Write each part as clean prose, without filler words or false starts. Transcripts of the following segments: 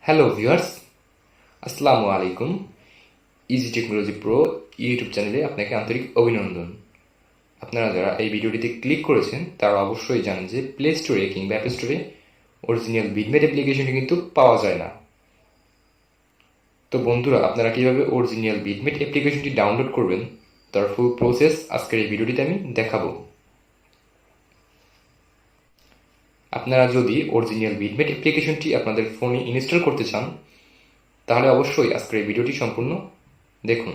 Hello viewers, আসসালামু আলাইকুম। Easy technology pro YouTube চ্যানেলে আপনাকে আন্তরিক অভিনন্দন। আপনারা যারা এই ভিডিওটিতে ক্লিক করেছেন তারা অবশ্যই জানেন যে প্লে স্টোরে কিংবা অ্যাপ স্টোরে অরিজিনাল ভিডমেট অ্যাপ্লিকেশনটি কিন্তু পাওয়া যায় না। তো বন্ধুরা, আপনারা কীভাবে অরিজিনাল ভিডমেট অ্যাপ্লিকেশনটি ডাউনলোড করবেন তার ফুল প্রসেস আজকের এই ভিডিওটিতে আমি দেখাবো। আপনারা যদি অরিজিনাল ভিডমেট অ্যাপ্লিকেশনটি আপনাদের ফোনে ইনস্টল করতে চান তাহলে অবশ্যই আজকের এই ভিডিওটি সম্পূর্ণ দেখুন।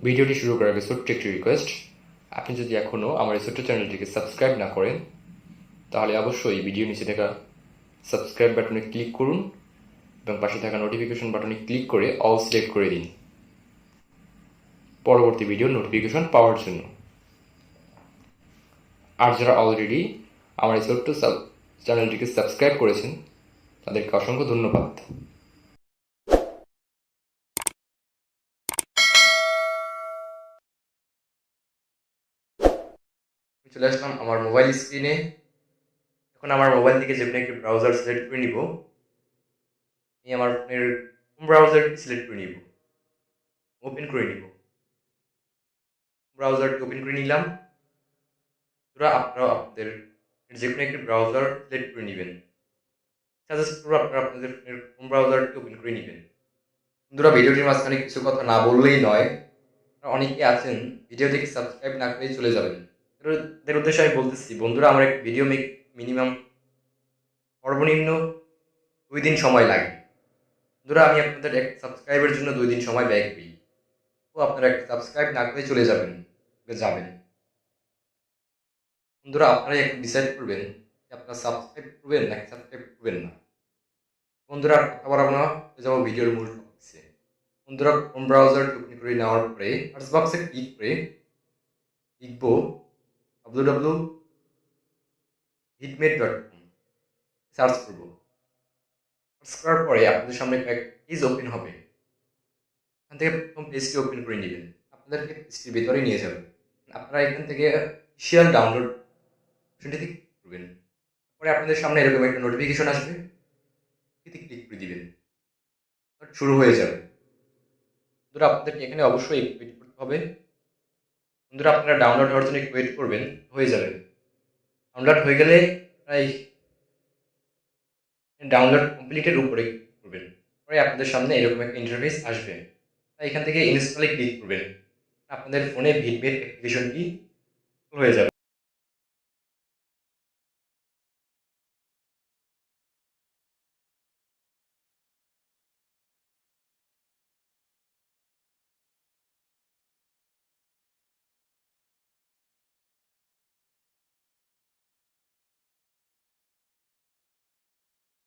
ভিডিওটি শুরু করার আগে ছোট্ট একটি রিকোয়েস্ট, আপনি যদি এখনও আমার এই ছোট্ট চ্যানেলটিকে সাবস্ক্রাইব না করেন তাহলে অবশ্যই ভিডিও নিচে থাকা সাবস্ক্রাইব বাটনে ক্লিক করুন এবং পাশে থাকা নোটিফিকেশন বাটনে ক্লিক করে অল সিলেক্ট করে দিন পরবর্তী ভিডিওর নোটিফিকেশন পাওয়ার জন্য। আর যারা অলরেডি আমার এই ছোট্ট চ্যানেলটিকে সাবস্ক্রাইব করেছেন তাদেরকে অসংখ্য ধন্যবাদ। চলে আসলাম আমার মোবাইল স্ক্রিনে। এখন আমার মোবাইল থেকে যে কোনো একটি ব্রাউজার সিলেক্ট করে নিব। আমি আমার ফোনের হোম ব্রাউজারটি সিলেক্ট করে নিব, ওপেন করে নিব। ব্রাউজারটি ওপেন করে নিলাম। আপনারা আপনাদের যে কোনো একটি ব্রাউজার সিলেক্ট করে নেবেন। সাজেস্ট করবো আপনারা আপনাদের ফোনের হোম ব্রাউজারটি ওপেন করে নেবেন। বন্ধুরা, ভিডিওটির মাঝখানে কিছু কথা না বললেই নয়। অনেকে আছেন ভিডিও থেকে সাবস্ক্রাইব না করেই চলে যাবেন। এদের উদ্দেশ্যে আমি বলতেছি, বন্ধুরা, আমার একটা ভিডিও মিনিমাম সর্বনিম্ন 2 দিন সময় লাগে। বন্ধুরা, আমি আপনাদের এক সাবস্ক্রাইবের জন্য 2 দিন সময় ব্যয় করি। তো আপনারা একটা সাবস্ক্রাইব না করে চলে যাবেন। বন্ধুরা, আপনারাই এখন ডিসাইড করবেন যে আপনারা সাবস্ক্রাইব করবেন নাকি সাবস্ক্রাইব করবেন না। বন্ধুরা, আর কথা বাড়াবো না, যাবো ভিডিওর মূল টপিকসে। বন্ধুরা, হোম ব্রাউজার ওপেন করে নেওয়ার পরে সার্চ বক্সে ক্লিক করে লিখব www.vidmate.com সার্চ করব। সার্চ করার পরে আপনাদের সামনে কয়েকটা পেজ ওপেন হবে। এখান থেকে প্রথম পেজটি ওপেন করে নেবেন, আপনাদেরকে পেজটির ভিতরে নিয়ে যাবেন। আপনারা এখান থেকে অফিশিয়াল ডাউনলোড অপশনটিতে ক্লিক করবেন। পরে আপনাদের সামনে এরকম একটা নোটিফিকেশন আসবে, এতে ক্লিক করে দিবেন, শুরু হয়ে যাবে। বন্ধুরা, আপনাদেরকে এখানে অবশ্যই ওয়েট করতে হবে। বন্ধুরা, আপনারা ডাউনলোড হওয়ার জন্য ওয়েট করবেন, হয়ে যাবে। ডাউনলোড হয়ে গেলে প্রায় ডাউনলোড কমপ্লিটের উপরে ক্লিক করবেন। পরে আপনাদের সামনে এরকম একটা ইন্টারফেস আসবে। তাই এখান থেকে ইনস্টলে ক্লিক করবেন। আপনাদের ফোনে ভিডমেট অ্যাপ্লিকেশনটি হয়ে যাবে।